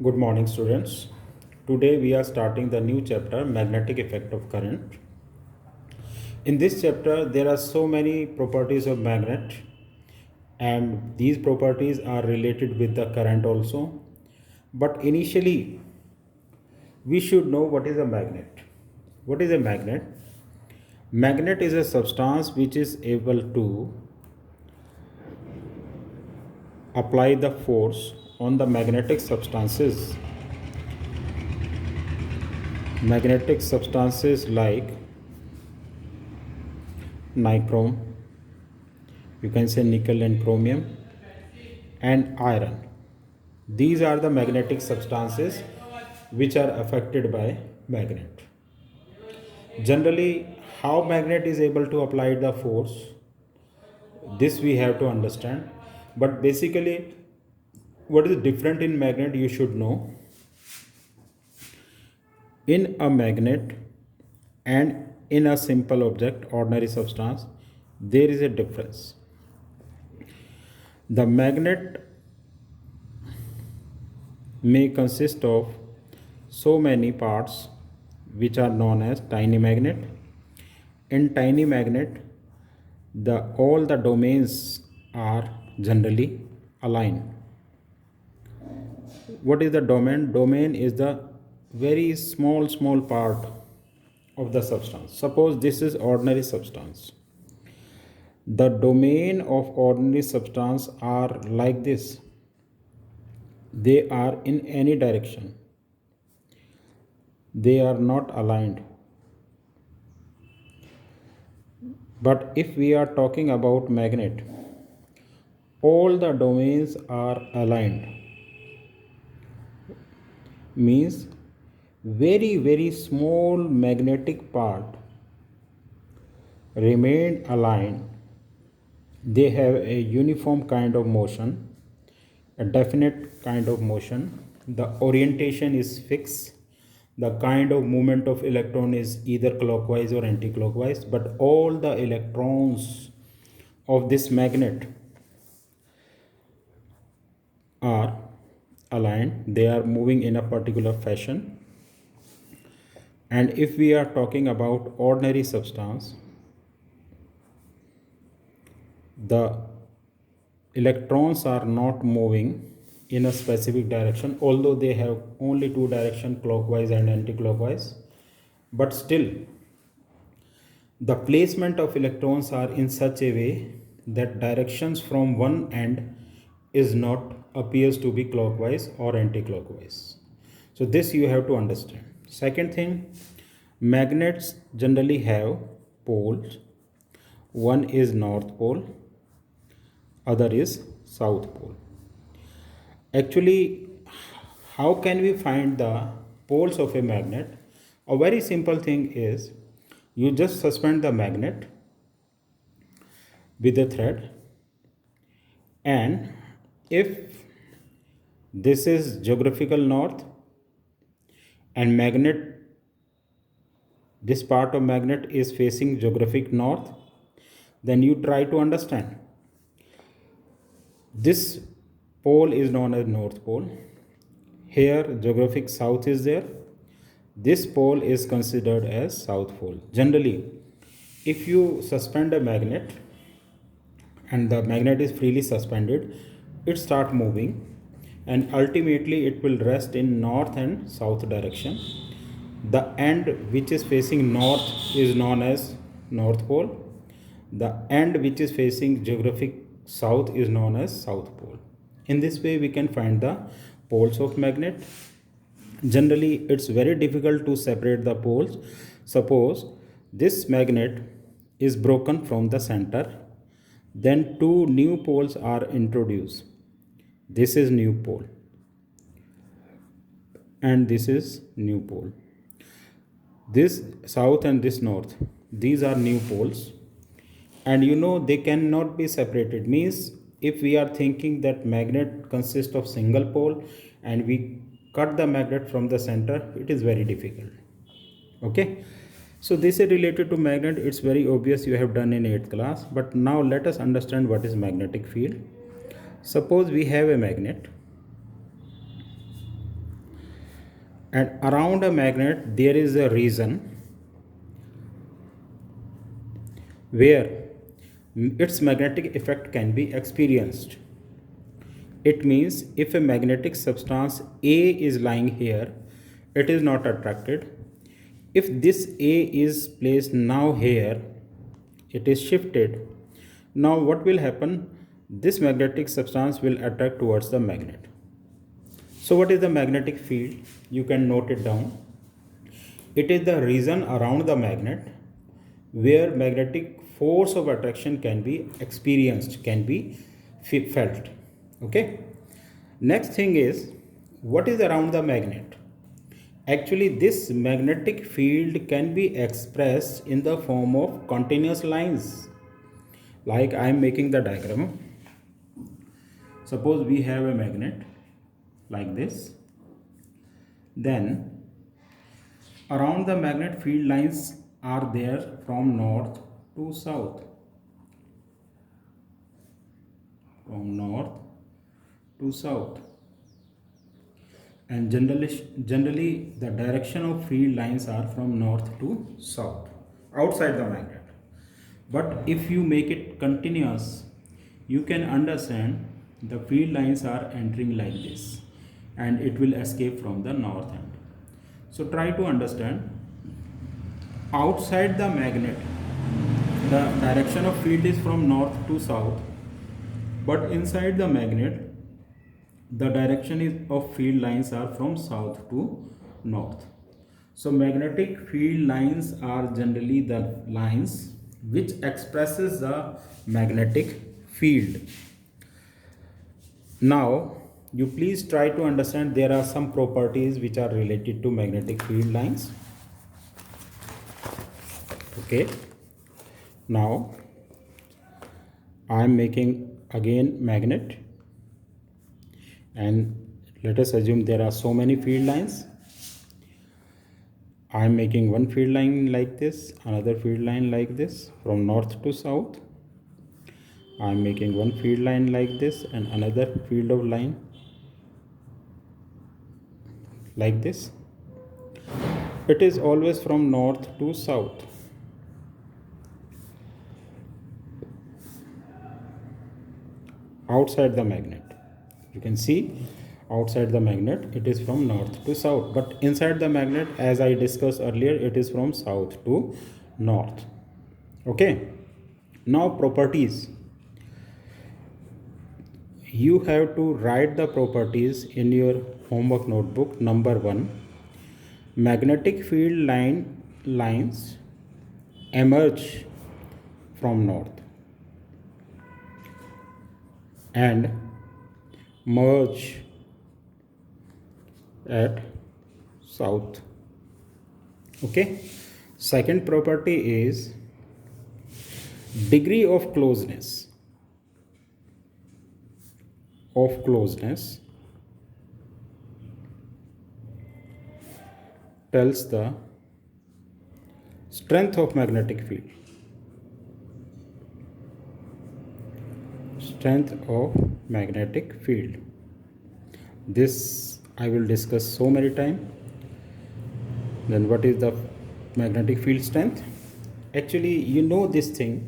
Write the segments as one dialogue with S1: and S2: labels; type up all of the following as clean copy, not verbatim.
S1: Good morning, students. Today we are starting the new chapter, Magnetic Effect of Current. In this chapter, there are so many properties of magnet, and these properties are related with the current also. But initially, we should know what is a magnet. What is a magnet? Magnet is a substance which is able to apply the force on the magnetic substances like nichrome, you can say nickel and chromium, and iron. These are the magnetic substances which are affected by magnet. Generally, how magnet is able to apply the force, this we have to understand. But basically, what is different in magnet you should know. In a magnet and in a simple object, ordinary substance, there is a difference. The magnet may consist of so many parts which are known as tiny magnet. In tiny magnet, all the domains are generally aligned. What is the domain? Domain is the very small part of the substance. Suppose this is ordinary substance. The domain of ordinary substance are like this. They are in any direction. They are not aligned. But if we are talking about magnet, all the domains are aligned. Means very small magnetic part remain aligned. They have a uniform kind of motion, a definite kind of motion. The orientation is fixed. The kind of movement of electron is either clockwise or anti-clockwise, but all the electrons of this magnet are aligned. They are moving in a particular fashion. And if we are talking about ordinary substance, the electrons are not moving in a specific direction, although they have only two directions, clockwise and anti-clockwise. But still, the placement of electrons are in such a way that directions from one end is not appears to be clockwise or anti-clockwise. So this you have to understand. Second thing, magnets generally have poles. One is north pole, other is south pole. Actually, how can we find the poles of a magnet? A very simple thing is, you just suspend the magnet with a thread, and if this is geographical north and this part of magnet is facing geographic north, then you try to understand. This pole is known as north pole. Here geographic south is there. This pole is considered as south pole. Generally, if you suspend a magnet and the magnet is freely suspended, it start moving and ultimately it will rest in north and south direction. The end which is facing north is known as north pole. The end which is facing geographic south is known as south pole. In this way we can find the poles of magnet. Generally, it's very difficult to separate the poles. Suppose this magnet is broken from the center, then two new poles are introduced. This is new pole and this is new pole. This south and this north, these are new poles, and you know they cannot be separated. Means if we are thinking that magnet consists of single pole and we cut the magnet from the center, it is very difficult. Okay, so this is related to magnet. It's very obvious, you have done in 8th class. But now let us understand what is magnetic field. Suppose we have a magnet and around a magnet there is a region where its magnetic effect can be experienced. It means if a magnetic substance A is lying here, it is not attracted. If this A is placed now here, it is shifted. Now what will happen? This magnetic substance will attract towards the magnet. So what is the magnetic field? You can note it down. It is the region around the magnet where magnetic force of attraction can be experienced, can be felt. Okay. Next thing is, what is around the magnet? Actually, this magnetic field can be expressed in the form of continuous lines. Like I am making the diagram. Suppose we have a magnet like this. Then around the magnet field lines are there from north to south. From north to south. And generally the direction of field lines are from north to south outside the magnet. But if you make it continuous, you can understand the field lines are entering like this and it will escape from the north end. So try to understand, outside the magnet the direction of field is from north to south, but inside the magnet the direction of field lines are from south to north. So magnetic field lines are generally the lines which expresses the magnetic field. Now you please try to understand, there are some properties which are related to magnetic field lines. Okay, now I am making again magnet, and let us assume there are so many field lines. I am making one field line like this, another field line like this from north to south. I am making one field line like this and another field of line like this. It is always from north to south. Outside the magnet, you can see outside the magnet it is from north to south, but inside the magnet, as I discussed earlier, it is from south to north. Okay, now properties. You have to write the properties in your homework notebook. Number 1, magnetic field lines emerge from north and merge at south. Okay, second property is degree of closeness tells the strength of magnetic field. Strength of magnetic field. This I will discuss so many times. Then what is the magnetic field strength? Actually, you know this thing.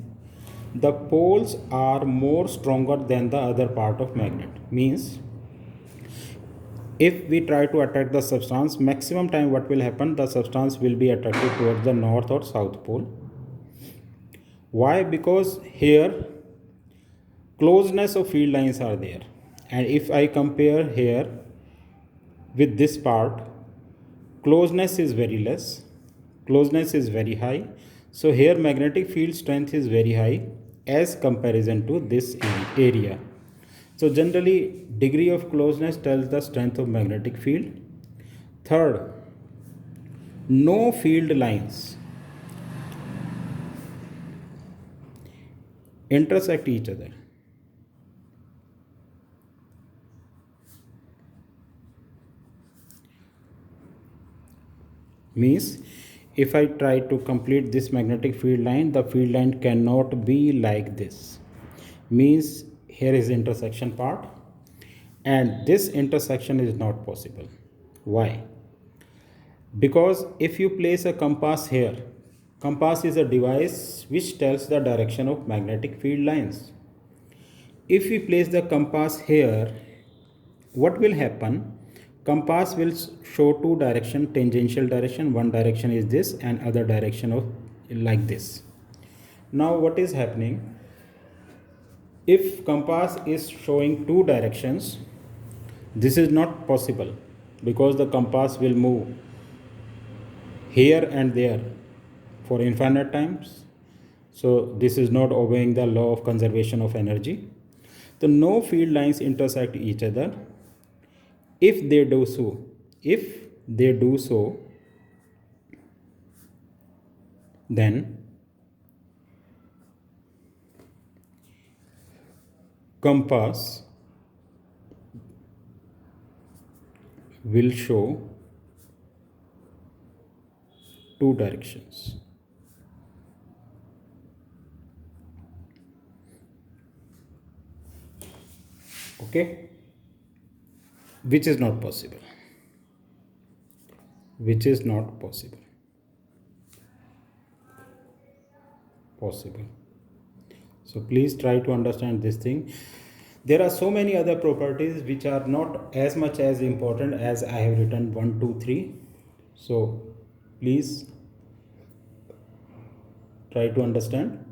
S1: The poles are more stronger than the other part of magnet. Means if we try to attract the substance, maximum time what will happen? The substance will be attracted towards the north or south pole. Why? Because here closeness of field lines are there, and if I compare here with this part, closeness is very less, closeness is very high. So here magnetic field strength is very high as comparison to this area. So generally degree of closeness tells the strength of magnetic field. Third, no field lines intersect each other. Means if I try to complete this magnetic field line, the field line cannot be like this. Means here is intersection part, and this intersection is not possible. Why? Because if you place a compass here, compass is a device which tells the direction of magnetic field lines. If we place the compass here, what will happen? Compass will show two direction, tangential direction. One direction is this and other direction of like this. Now what is happening? If compass is showing two directions, this is not possible because the compass will move here and there for infinite times. So this is not obeying the law of conservation of energy. So no field lines intersect each other. If they do so, then compass will show two directions. Okay, which is not possible. So please try to understand this thing. There are so many other properties which are not as much as important as I have written 1, 2, 3. So please try to understand.